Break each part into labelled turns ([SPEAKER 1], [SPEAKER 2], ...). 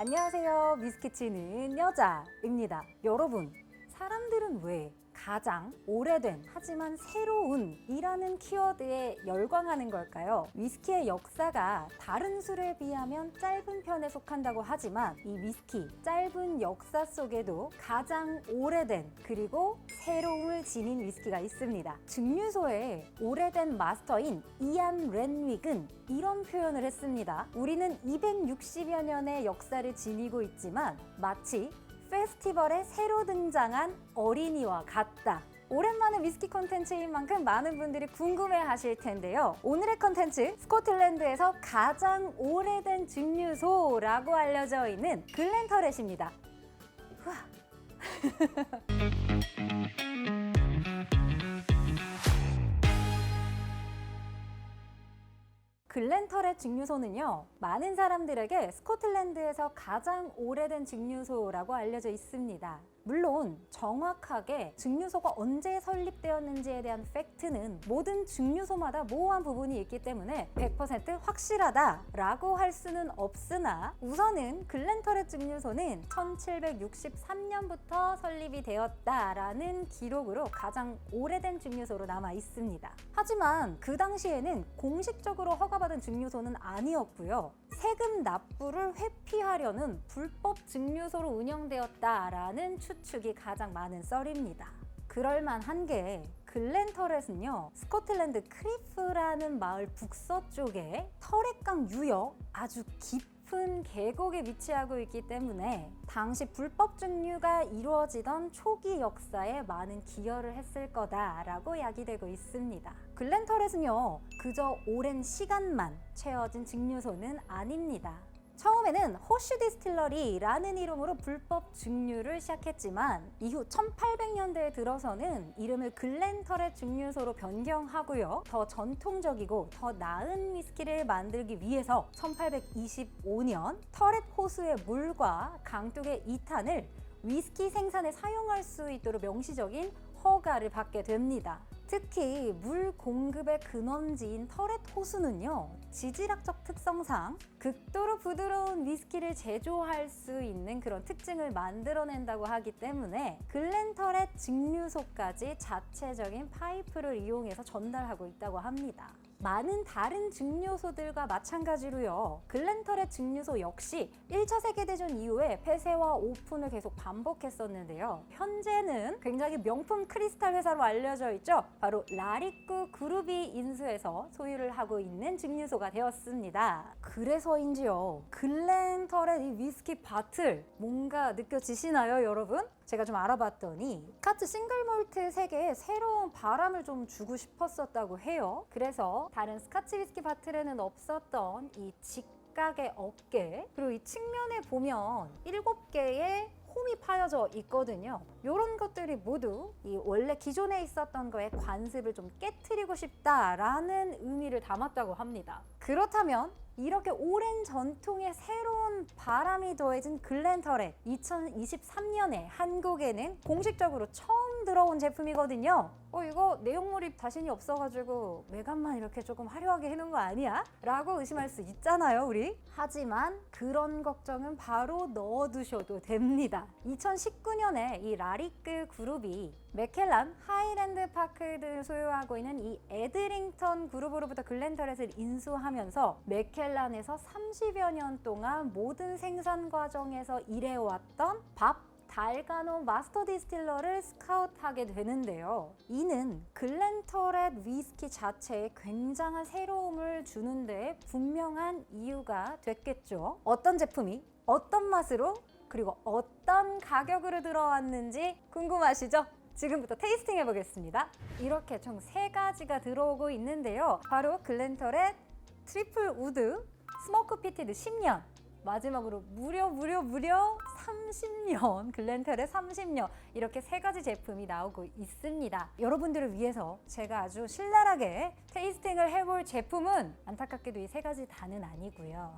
[SPEAKER 1] 안녕하세요. 미스키치는 여자입니다. 여러분, 사람들은 왜 가장 오래된 하지만 새로운 이라는 키워드에 열광하는 걸까요? 위스키의 역사가 다른 술에 비하면 짧은 편에 속한다고 하지만 이 위스키 짧은 역사 속에도 가장 오래된 그리고 새로움을 지닌 위스키가 있습니다. 증류소의 오래된 마스터인 이안 렌윅은 이런 표현을 했습니다. 우리는 260여 년의 역사를 지니고 있지만 마치 페스티벌에 새로 등장한 어린이와 같다. 오랜만에 위스키 콘텐츠인 만큼 많은 분들이 궁금해 하실 텐데요. 오늘의 콘텐츠, 스코틀랜드에서 가장 오래된 증류소라고 알려져 있는 글렌터렛입니다. 글렌터렛 증류소는요, 많은 사람들에게 스코틀랜드에서 가장 오래된 증류소라고 알려져 있습니다. 물론 정확하게 증류소가 언제 설립되었는지에 대한 팩트는 모든 증류소마다 모호한 부분이 있기 때문에 100% 확실하다라고 할 수는 없으나 우선은 글렌터렛 증류소는 1763년부터 설립이 되었다라는 기록으로 가장 오래된 증류소로 남아 있습니다. 하지만 그 당시에는 공식적으로 허가받은 증류소는 아니었고요. 세금 납부를 회피하려는 불법 증류소로 운영되었다라는 추측이 가장 많은 썰입니다. 그럴만한 게 글렌터렛은요, 스코틀랜드 크리프라는 마을 북서쪽에 터렛강 유역 아주 깊은 계곡에 위치하고 있기 때문에 당시 불법 증류가 이루어지던 초기 역사에 많은 기여를 했을 거다라고 야기되고 있습니다. 글렌터렛은요, 그저 오랜 시간만 채워진 증류소는 아닙니다. 처음에는 호슈 디스틸러리라는 이름으로 불법 증류를 시작했지만 이후 1800년대에 들어서는 이름을 글렌터렛 증류소로 변경하고요. 더 전통적이고 더 나은 위스키를 만들기 위해서 1825년 터렛 호수의 물과 강둑의 2탄을 위스키 생산에 사용할 수 있도록 명시적인 허가를 받게 됩니다. 특히 물 공급의 근원지인 터렛 호수는요, 지질학적 특성상 극도로 부드러운 위스키를 제조할 수 있는 그런 특징을 만들어낸다고 하기 때문에 글렌터렛 증류소까지 자체적인 파이프를 이용해서 전달하고 있다고 합니다. 많은 다른 증류소들과 마찬가지로요, 글렌터렛 증류소 역시 1차 세계대전 이후에 폐쇄와 오픈을 계속 반복했었는데요. 현재는 굉장히 명품 크리스탈 회사로 알려져 있죠. 바로 라리꾸 그룹이 인수해서 소유를 하고 있는 증류소가 되었습니다. 그래서인지요, 글렌터렛 이 위스키 바틀 뭔가 느껴지시나요, 여러분? 제가 좀 알아봤더니 스카치 싱글몰트 세계에 새로운 바람을 좀 주고 싶었었다고 해요. 그래서 다른 스카치 위스키 바틀에는 없었던 이 직각의 어깨, 그리고 이 측면에 보면 7개의 홈이 파여져 있거든요. 이런 것들이 모두 이 원래 기존에 있었던 거에 관습을 좀 깨트리고 싶다라는 의미를 담았다고 합니다. 그렇다면 이렇게 오랜 전통의 새로운 바람이 더해진 글렌터렛, 2023년에 한국에는 공식적으로 처음 들어온 제품이거든요. 이거 내용 몰입 자신이 없어가지고 외관만 이렇게 조금 화려하게 해놓은 거 아니야? 라고 의심할 수 있잖아요, 우리? 하지만 그런 걱정은 바로 넣어두셔도 됩니다. 2019년에 이 라리크 그룹이 맥켈란, 하이랜드 파크 등 소유하고 있는 이 에드링턴 그룹으로부터 글렌터렛을 인수하면서 맥켈란에서 30여 년 동안 모든 생산 과정에서 일해왔던 밥 달가노 마스터 디스틸러를 스카웃하게 되는데요. 이는 글렌터렛 위스키 자체에 굉장한 새로움을 주는 데 분명한 이유가 됐겠죠. 어떤 제품이 어떤 맛으로 그리고 어떤 가격으로 들어왔는지 궁금하시죠? 지금부터 테이스팅 해보겠습니다. 이렇게 총 3가지가 들어오고 있는데요. 바로 글렌터렛 트리플 우드 스모크 피티드 10년, 마지막으로 무려 30년, 글렌터렛 30년, 이렇게 3가지 제품이 나오고 있습니다. 여러분들을 위해서 제가 아주 신랄하게 테이스팅을 해볼 제품은 안타깝게도 이 3가지 다는 아니고요.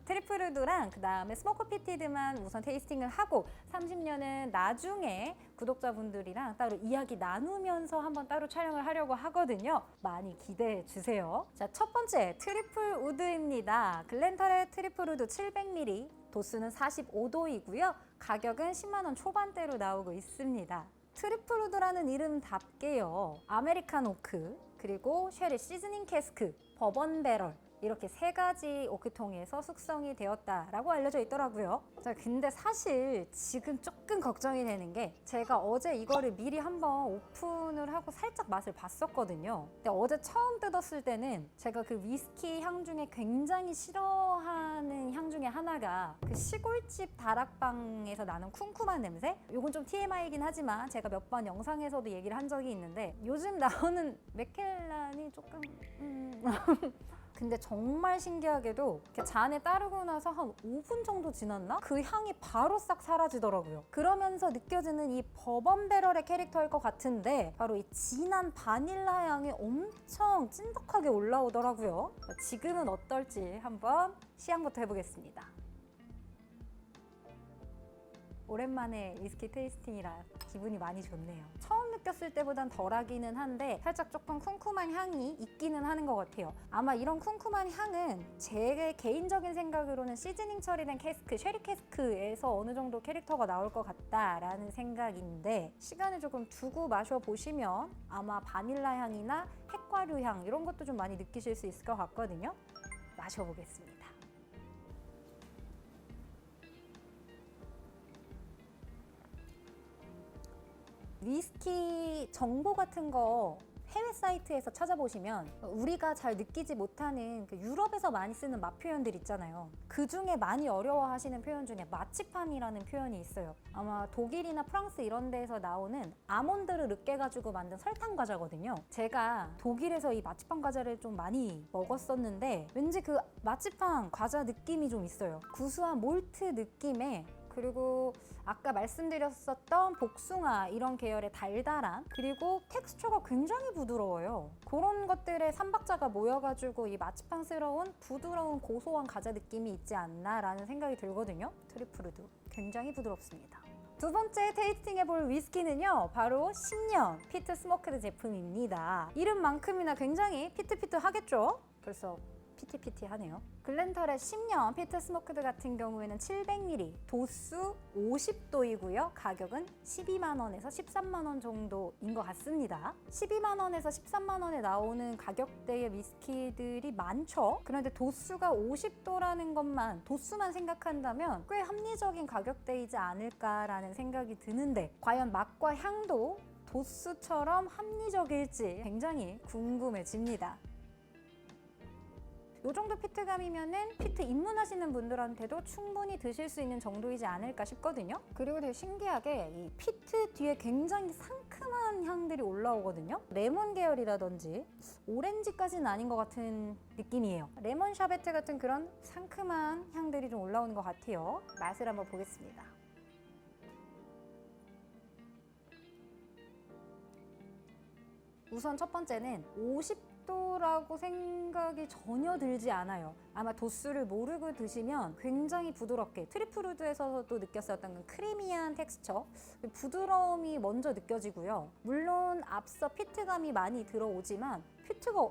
[SPEAKER 1] 트리플 우드랑 그 다음에 스모크 피티드만 우선 테이스팅을 하고 30년은 나중에 구독자분들이랑 따로 이야기 나누면서 한번 따로 촬영을 하려고 하거든요. 많이 기대해 주세요. 자, 첫 번째 트리플 우드입니다. 글렌터렛 트리플 우드 700ml 도수는 45도이고요. 가격은 10만 원 초반대로 나오고 있습니다. 트리플 우드라는 이름답게요. 아메리칸 오크, 그리고 쉐리 시즈닝 캐스크, 버번 배럴, 이렇게 세 가지 오크통에서 숙성이 되었다라고 알려져 있더라고요. 자, 근데 사실 지금 조금 걱정이 되는 게, 제가 어제 이거를 미리 한번 오픈을 하고 살짝 맛을 봤었거든요. 근데 어제 처음 뜯었을 때는 제가 그 위스키 향 중에 굉장히 싫어하는 향 중에 하나가 그 시골집 다락방에서 나는 쿰쿰한 냄새? 이건 좀 TMI이긴 하지만 제가 몇 번 영상에서도 얘기를 한 적이 있는데, 요즘 나오는 맥켈란이 조금 근데 정말 신기하게도 이렇게 잔에 따르고 나서 한 5분 정도 지났나? 그 향이 바로 싹 사라지더라고요. 그러면서 느껴지는 이 버번 배럴의 캐릭터일 것 같은데, 바로 이 진한 바닐라 향이 엄청 찐득하게 올라오더라고요. 지금은 어떨지 한번 시향부터 해보겠습니다. 오랜만에 위스키 테이스팅이라 기분이 많이 좋네요. 처음 느꼈을 때보단 덜하기는 한데 살짝 조금 쿰쿰한 향이 있기는 하는 것 같아요. 아마 이런 쿰쿰한 향은 제 개인적인 생각으로는 시즈닝 처리된 캐스크, 쉐리 캐스크에서 어느 정도 캐릭터가 나올 것 같다라는 생각인데, 시간을 조금 두고 마셔보시면 아마 바닐라 향이나 핵과류 향 이런 것도 좀 많이 느끼실 수 있을 것 같거든요. 마셔보겠습니다. 위스키 정보 같은 거 해외 사이트에서 찾아보시면 우리가 잘 느끼지 못하는 그 유럽에서 많이 쓰는 맛 표현들 있잖아요. 그 중에 많이 어려워하시는 표현 중에 마치판이라는 표현이 있어요. 아마 독일이나 프랑스 이런 데에서 나오는 아몬드를 으깨가지고 만든 설탕 과자거든요. 제가 독일에서 이 마치판 과자를 좀 많이 먹었었는데 왠지 그 마치판 과자 느낌이 좀 있어요. 구수한 몰트 느낌에, 그리고 아까 말씀드렸었던 복숭아 이런 계열의 달달함, 그리고 텍스처가 굉장히 부드러워요. 그런 것들의 삼박자가 모여가지고 이 마치판스러운 부드러운 고소한 과자 느낌이 있지 않나라는 생각이 들거든요. 트리플 우드 굉장히 부드럽습니다. 두 번째 테이스팅 해볼 위스키는요, 바로 10년 피트 스모크드 제품입니다. 이름만큼이나 굉장히 피트피트하겠죠? 벌써 피티피티하네요. 글렌털의 10년 피트 스모크드 같은 경우에는 700ml, 도수 50도이고요. 가격은 12만 원에서 13만 원 정도인 것 같습니다. 12만 원에서 13만 원에 나오는 가격대의 위스키들이 많죠. 그런데 도수가 50도라는 것만, 도수만 생각한다면 꽤 합리적인 가격대이지 않을까라는 생각이 드는데, 과연 맛과 향도 도수처럼 합리적일지 굉장히 궁금해집니다. 이 정도 피트감이면은 피트 입문하시는 분들한테도 충분히 드실 수 있는 정도이지 않을까 싶거든요. 그리고 되게 신기하게 이 피트 뒤에 굉장히 상큼한 향들이 올라오거든요. 레몬 계열이라든지 오렌지까지는 아닌 것 같은 느낌이에요. 레몬 샤베트 같은 그런 상큼한 향들이 좀 올라오는 것 같아요. 맛을 한번 보겠습니다. 우선 첫 번째는 50도라고 생각이 전혀 들지 않아요. 아마 도수를 모르고 드시면 굉장히 부드럽게, 트리플 우드에서도 느꼈었던 그 크리미한 텍스처, 부드러움이 먼저 느껴지고요. 물론 앞서 피트감이 많이 들어오지만 피트가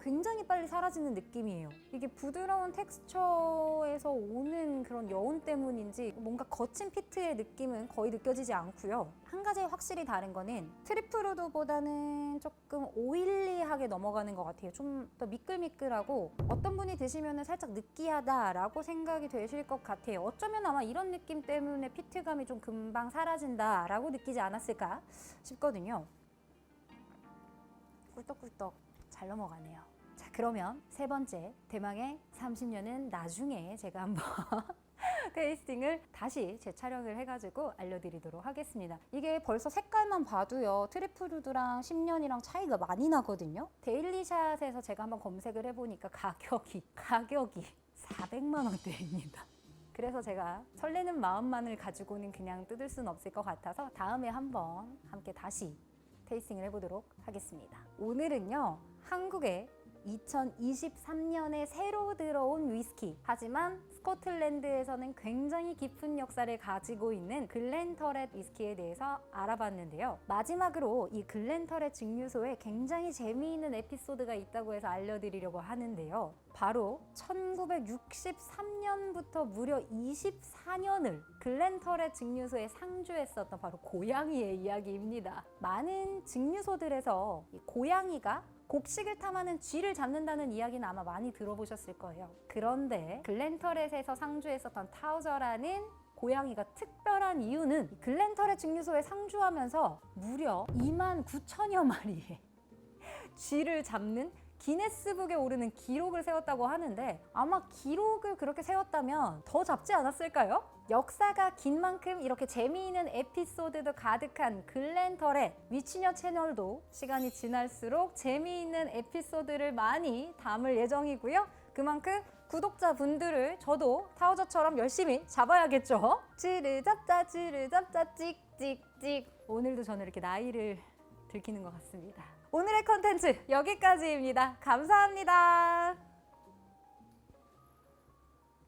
[SPEAKER 1] 굉장히 빨리 사라지는 느낌이에요. 이게 부드러운 텍스처에서 오는 그런 여운 때문인지 뭔가 거친 피트의 느낌은 거의 느껴지지 않고요. 한 가지 확실히 다른 거는 트리플 우드보다는 조금 오일리하게 넘어가는 것 같아요. 좀 더 미끌미끌하고, 어떤 분이 드시면 살짝 느끼하다라고 생각이 되실 것 같아요. 어쩌면 아마 이런 느낌 때문에 피트감이 좀 금방 사라진다라고 느끼지 않았을까 싶거든요. 꿀떡꿀떡 잘 넘어가네요. 자, 그러면 세 번째, 대망의 30년은 나중에 제가 한번 테이스팅을 다시 재촬영을 해가지고 알려드리도록 하겠습니다. 이게 벌써 색깔만 봐도요, 트리플 우드랑 10년이랑 차이가 많이 나거든요. 데일리샷에서 제가 한번 검색을 해보니까 가격이 400만 원대입니다. 그래서 제가 설레는 마음만을 가지고는 그냥 뜯을 수는 없을 것 같아서 다음에 한번 함께 다시 테이스팅을 해보도록 하겠습니다. 오늘은요, 한국에 2023년에 새로 들어온 위스키, 하지만 스코틀랜드에서는 굉장히 깊은 역사를 가지고 있는 글렌터렛 위스키에 대해서 알아봤는데요. 마지막으로 이 글렌터렛 증류소에 굉장히 재미있는 에피소드가 있다고 해서 알려드리려고 하는데요. 바로 1963년부터 무려 24년을 글렌터렛 증류소에 상주했었던 바로 고양이의 이야기입니다. 많은 증류소들에서 이 고양이가 곡식을 탐하는 쥐를 잡는다는 이야기는 아마 많이 들어보셨을 거예요. 그런데 글렌터렛에서 상주했었던 타우저라는 고양이가 특별한 이유는 글렌터렛 증류소에 상주하면서 무려 29,000여 마리의 쥐를 잡는 기네스북에 오르는 기록을 세웠다고 하는데 아마 기록을 그렇게 세웠다면 더 잡지 않았을까요? 역사가 긴 만큼 이렇게 재미있는 에피소드도 가득한 글렌터렛 위치녀 채널도 시간이 지날수록 재미있는 에피소드를 많이 담을 예정이고요. 그만큼 구독자분들을 저도 타우저처럼 열심히 잡아야겠죠? 쥐를 잡자 찍찍찍. 오늘도 저는 이렇게 나이를 들키는 것 같습니다. 오늘의 컨텐츠 여기까지입니다. 감사합니다.